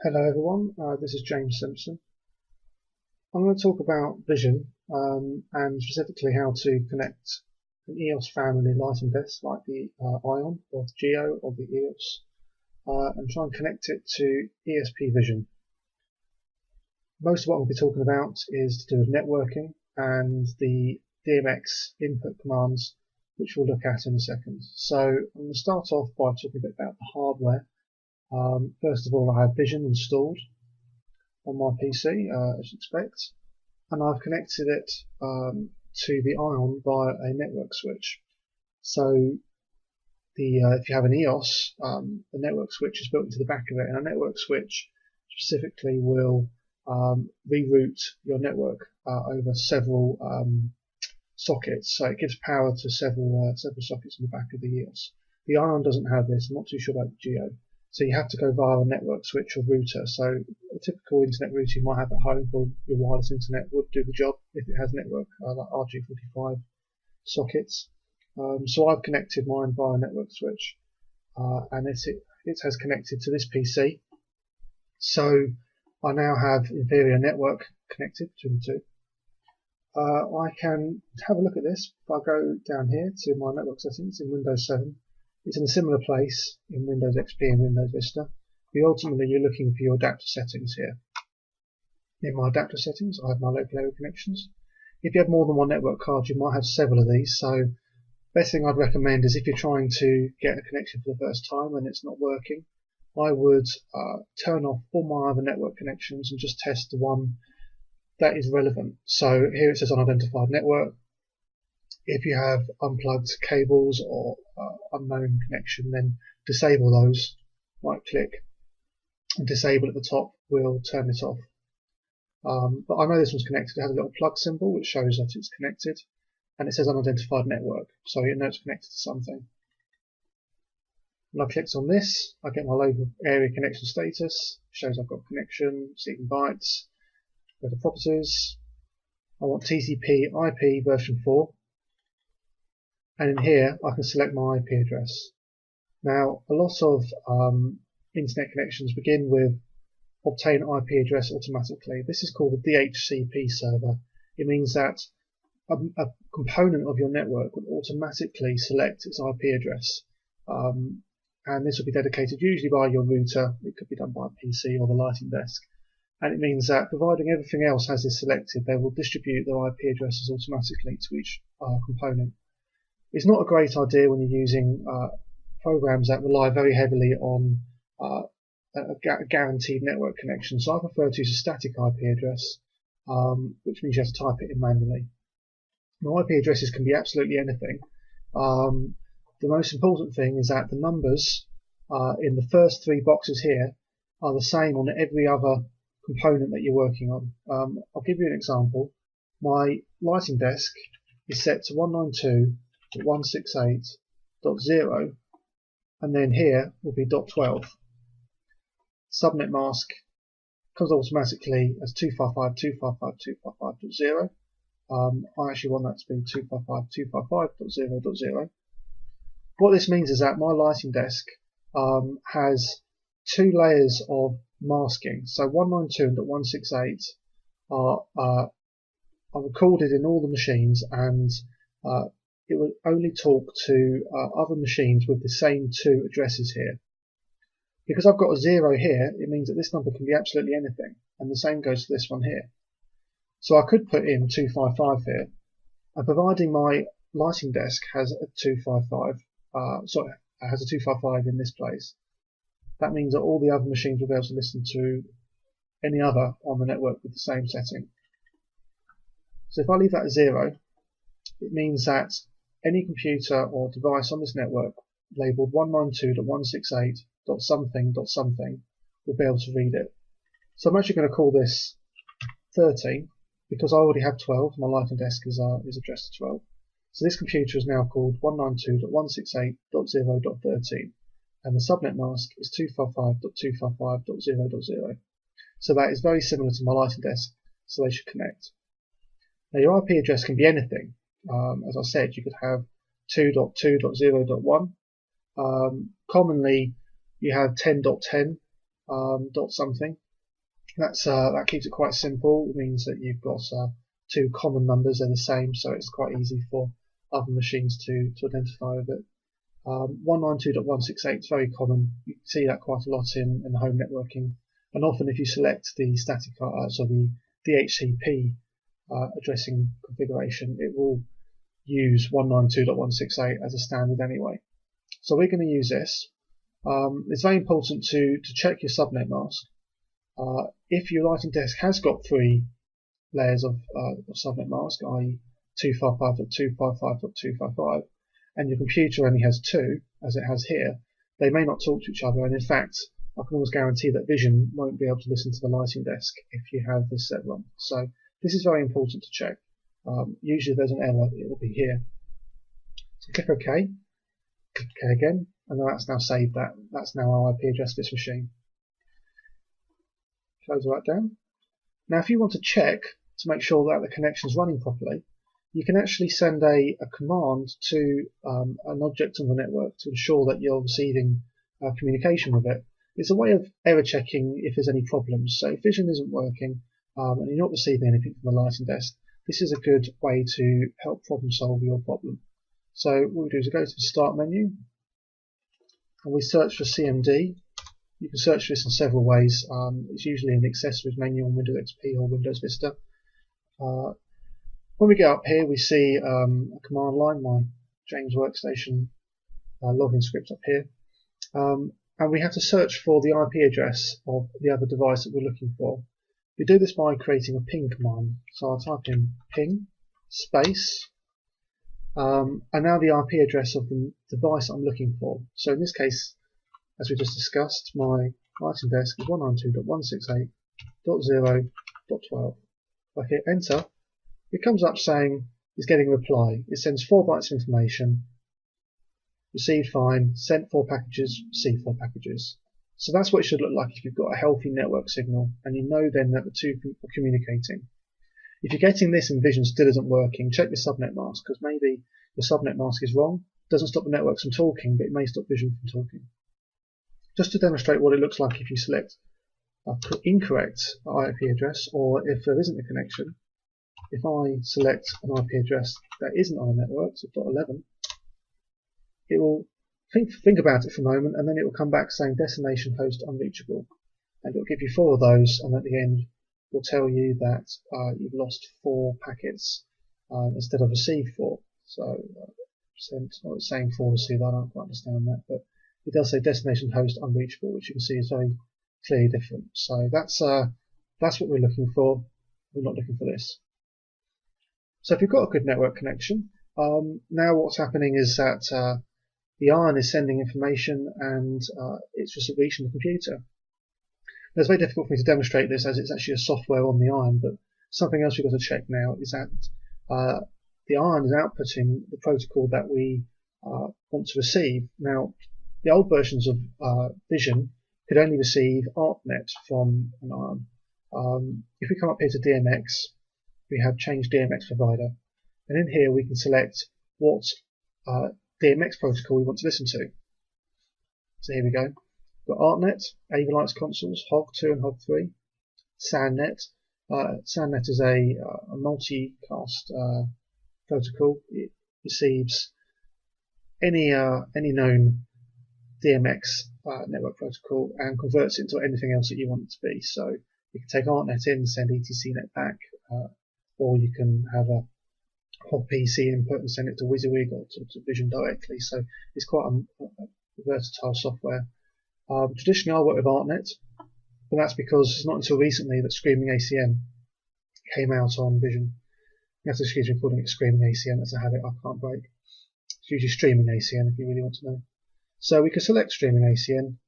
Hello everyone, this is James Simpson. I'm going to talk about Vision and specifically how to connect an EOS family lighting desk like the Ion or the Geo or the EOS and try and connect it to ESP Vision. Most of what I'll be talking about is to do with networking and the DMX input commands, which we'll look at in a second. So I'm going to start off by talking a bit about the hardware. First of all, I have Vision installed on my PC, as you'd expect, and I've connected it to the Ion via a network switch. So if you have an EOS, the network switch is built into the back of it, and a network switch specifically will reroute your network over several sockets, so it gives power to several sockets in the back of the EOS. The Ion doesn't have this. I'm not too sure about the Geo. So you have to go via a network switch or router. So a typical internet router you might have at home for your wireless internet would do the job if it has network like RJ45 sockets. So I've connected mine via a network switch, and it has connected to this PC. So I now have in theory a network connected between the two. I can have a look at this if I go down here to my network settings in Windows 7. It's in a similar place in Windows XP and Windows Vista. But ultimately, you're looking for your adapter settings here. In my adapter settings, I have my local area connections. If you have more than one network card, you might have several of these. So, best thing I'd recommend is if you're trying to get a connection for the first time and it's not working, I would turn off all my other network connections and just test the one that is relevant. So here it says unidentified network. If you have unplugged cables or unknown connection, then disable those. Right click and disable at the top will turn it off. But I know this one's connected. It has a little plug symbol which shows that it's connected, and it says unidentified network, so you know it's connected to something. When I clicked on this, I get my local area connection status. It shows I've got connection, receiving bytes. Go to properties. I want TCP IP version 4. And in here, I can select my IP address. Now, a lot of internet connections begin with obtain IP address automatically. This is called the DHCP server. It means that a component of your network will automatically select its IP address. And this will be dedicated usually by your router. It could be done by a PC or the lighting desk. And it means that providing everything else has this selected, they will distribute their IP addresses automatically to each component. It's not a great idea when you're using programs that rely very heavily on a guaranteed network connection. So I prefer to use a static IP address, which means you have to type it in manually. Now, IP addresses can be absolutely anything. The most important thing is that the numbers in the first three boxes here are the same on every other component that you're working on. I'll give you an example. My lighting desk is set to 192.168.0, and then here will be .12. Subnet mask comes automatically as 255.255.255.0. I actually want that to be 255.255.0.0. What this means is that my lighting desk has two layers of masking. So 192.168 are recorded in all the machines, and it will only talk to other machines with the same two addresses here. Because I've got a 0 here, it means that this number can be absolutely anything, and the same goes for this one here. So I could put in 255 here, and providing my lighting desk has a 255, has a 255 in this place, that means that all the other machines will be able to listen to any other on the network with the same setting. So if I leave that as 0, it means that any computer or device on this network labelled 192.168.something.something will be able to read it. So I'm actually going to call this 13 because I already have 12. My lighting desk is addressed to 12. So this computer is now called 192.168.0.13, and the subnet mask is 255.255.0.0. So that is very similar to my lighting desk, so they should connect. Now your IP address can be anything. As I said, you could have 2.2.0.1. Commonly you have 10.10 dot something. That keeps it quite simple. It means that you've got two common numbers, they're the same, so it's quite easy for other machines to identify with it. 192.168 is very common. You can see that quite a lot in home networking, and often if you select the static, so the DHCP addressing configuration, it will use 192.168 as a standard anyway. So we're going to use this. It's very important to check your subnet mask. If your lighting desk has got 3 layers of subnet mask, i.e. 255.255.255, and your computer only has 2, as it has here, they may not talk to each other, and in fact I can almost guarantee that Vision won't be able to listen to the lighting desk if you have this set wrong. So this is very important to check. Usually if there's an error, it will be here. So click OK, click OK again, and that's now saved that. That's now our IP address for this machine. Close that down. Now if you want to check to make sure that the connection is running properly, you can actually send a command to an object on the network to ensure that you're receiving communication with it. It's a way of error checking if there's any problems. So if Vision isn't working and you're not receiving anything from the lighting desk, this is a good way to help problem solve your problem. So what we do is we go to the Start menu and we search for CMD. You can search for this in several ways. It's usually in the accessories menu on Windows XP or Windows Vista. When we get up here, we see a command line, my James Workstation login script up here, and we have to search for the IP address of the other device that we're looking for. We do this by creating a ping command. So I'll type in ping space, and now the IP address of the device I'm looking for. So in this case, as we just discussed, my lighting desk is 192.168.0.12. If I hit enter, it comes up saying it's getting a reply. It sends 4 bytes of information, received fine, sent 4 packages, received 4 packages. So that's what it should look like if you've got a healthy network signal and you know then that the two are communicating. If you're getting this and Vision still isn't working, check your subnet mask, because maybe your subnet mask is wrong. It doesn't stop the networks from talking, but it may stop Vision from talking. Just to demonstrate what it looks like if you select an incorrect IP address, or if there isn't a connection, if I select an IP address that isn't on a network, so .11, it will think about it for a moment, and then it will come back saying destination host unreachable, and it will give you 4 of those, and at the end will tell you that you've lost 4 packets instead of received 4. So it's saying 4 received. I don't quite understand that, but it does say destination host unreachable, which you can see is very clearly different. So that's what we're looking for. We're not looking for this. So if you've got a good network connection, now what's happening is that the iron is sending information and it's just reaching the computer. Now, it's very difficult for me to demonstrate this as it's actually a software on the iron, but something else we've got to check now is that the iron is outputting the protocol that we want to receive. Now, the old versions of Vision could only receive Artnet from an iron. If we come up here to DMX, we have changed DMX provider, and in here we can select what DMX protocol we want to listen to. So here we go. We've got Artnet, Avalites consoles, Hog2 and Hog3, sACN. sACN is a multicast protocol. It receives any known DMX network protocol and converts it into anything else that you want it to be. So you can take Artnet in, send ETCnet back, or you can have a HogPC input and send it to WYSIWYG or to Vision directly. So it's quite a versatile software. Traditionally I work with Artnet, but that's because it's not until recently that Screaming ACN came out on Vision. You have to excuse me calling it Screaming ACN, that's a habit I can't break. It's usually Streaming ACN if you really want to know. So we can select Streaming ACN,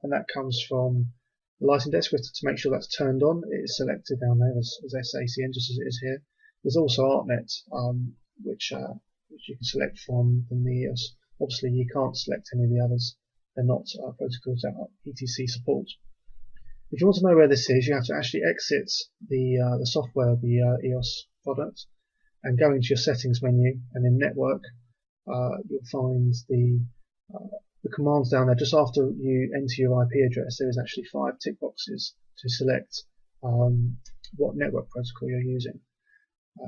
and that comes from the lighting desk. To make sure that's turned on, it is selected down there as sACN, just as it is here. There's also Artnet, which you can select from the EOS. Obviously, you can't select any of the others. They're not protocols that ETC support. If you want to know where this is, you have to actually exit the software of the EOS product and go into your settings menu, and in network you'll find the the commands down there, just after you enter your IP address, there is actually 5 tick boxes to select what network protocol you're using.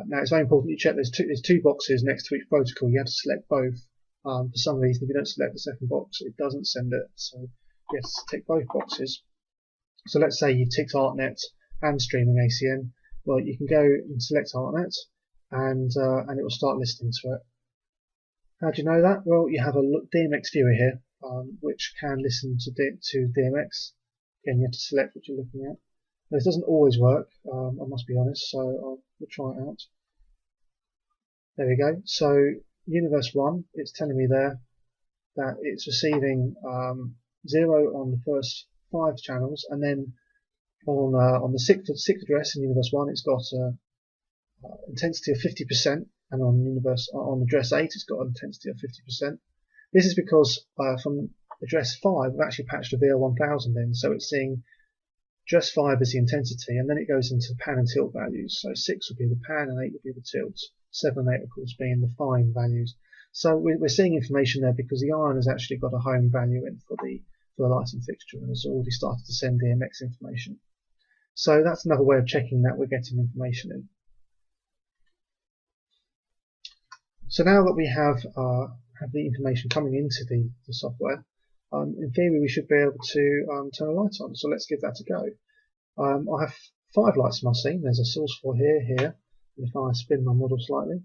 Now it's very important you check there's two boxes next to each protocol. You have to select both. For some reason, if you don't select the second box, it doesn't send it. So you have to tick both boxes. So let's say you've ticked Artnet and streaming ACN. Well, you can go and select Artnet, and it will start listening to it. How do you know that? Well, you have a DMX viewer here, which can listen to DMX. Again, you have to select what you're looking at. This doesn't always work, I must be honest, so we'll try it out. There we go. So Universe 1, it's telling me there that it's receiving 0 on the first 5 channels, and then on the sixth address in Universe 1, it's got intensity of 50%, and on address 8, it's got an intensity of 50%. This is because from address 5, we've actually patched a VL1000 in, so it's seeing address 5 is the intensity, and then it goes into pan and tilt values. So 6 would be the pan, and 8 would be the tilt. 7 and 8, of course, being the fine values. So we're seeing information there because the iron has actually got a home value in for the lighting fixture, and has already started to send DMX information. So that's another way of checking that we're getting information in. So now that we have the information coming into the software, in theory we should be able to turn a light on. So let's give that a go. I have 5 lights in my scene. There's a source for here, and if I spin my model slightly,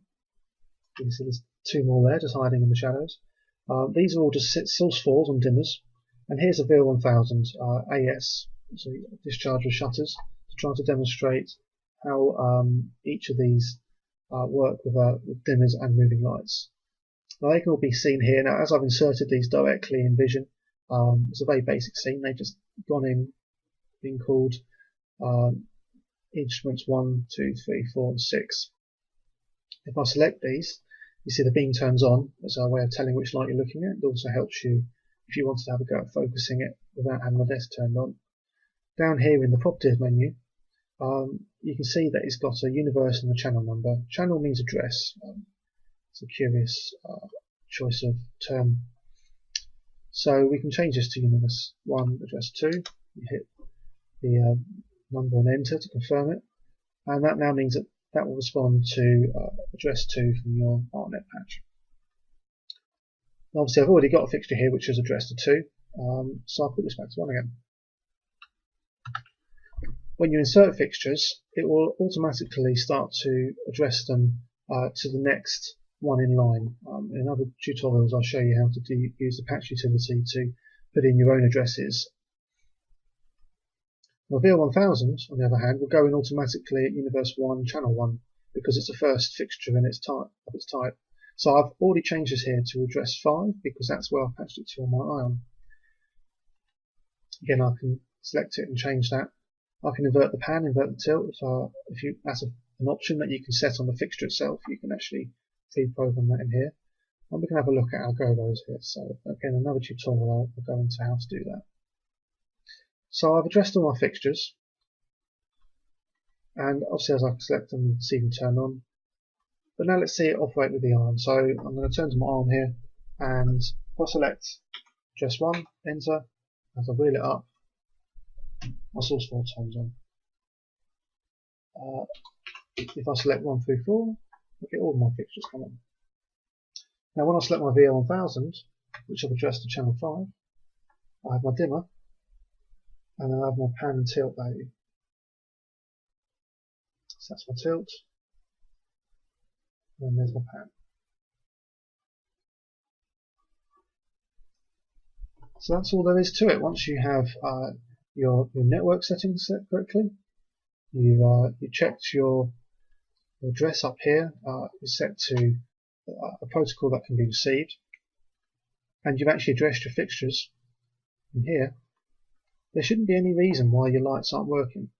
you can see there's 2 more there just hiding in the shadows. These are all just source 4s on dimmers, and here's a VL1000 AS, so discharge with shutters, to try to demonstrate how each of these work with dimmers and moving lights. Now they can all be seen here. Now as I've inserted these directly in Vision, it's a very basic scene. They've just gone in, been called instruments 1, 2, 3, 4 and 6. If I select these, you see the beam turns on as a way of telling which light you're looking at. It also helps you if you wanted to have a go at focusing it without having the desk turned on. Down here in the properties menu, you can see that it's got a universe and a channel number. Channel means address. It's a curious choice of term. So we can change this to universe 1, address 2. You hit the number and enter to confirm it, and that now means that will respond to address 2 from your Artnet patch. Obviously I've already got a fixture here which is addressed to 2, so I'll put this back to 1 again. When you insert fixtures, it will automatically start to address them to the next one in line. In other tutorials I'll show you how to use the patch utility to put in your own addresses. Now VL1000, on the other hand, will go in automatically at Universe 1, Channel 1, because it's the first fixture in its type. So I've already changed this here to address 5, because that's where I've patched it to on my ion. Again, I can select it and change that. I can invert the pan, invert the tilt. That's an option that you can set on the fixture itself. You can actually pre-program that in here. And we can have a look at our go rows here. So again, another tutorial I'll go into how to do that. So I've addressed all my fixtures, and obviously as I select them, you can see them turn on. But now let's see it operate with the arm. So I'm going to turn to my arm here, and if I select address 1, enter, as I wheel it up, my source 4 turns on. If I select 1 through 4, look at all of my fixtures come on. Now when I select my VL1000, which I've addressed to channel 5, I have my dimmer, and then I have my pan and tilt value. So that's my tilt, and then there's my pan. So that's all there is to it. Once you have your network settings set correctly, you checked your address up here is set to a protocol that can be received, and you've actually addressed your fixtures in here, there shouldn't be any reason why your lights aren't working.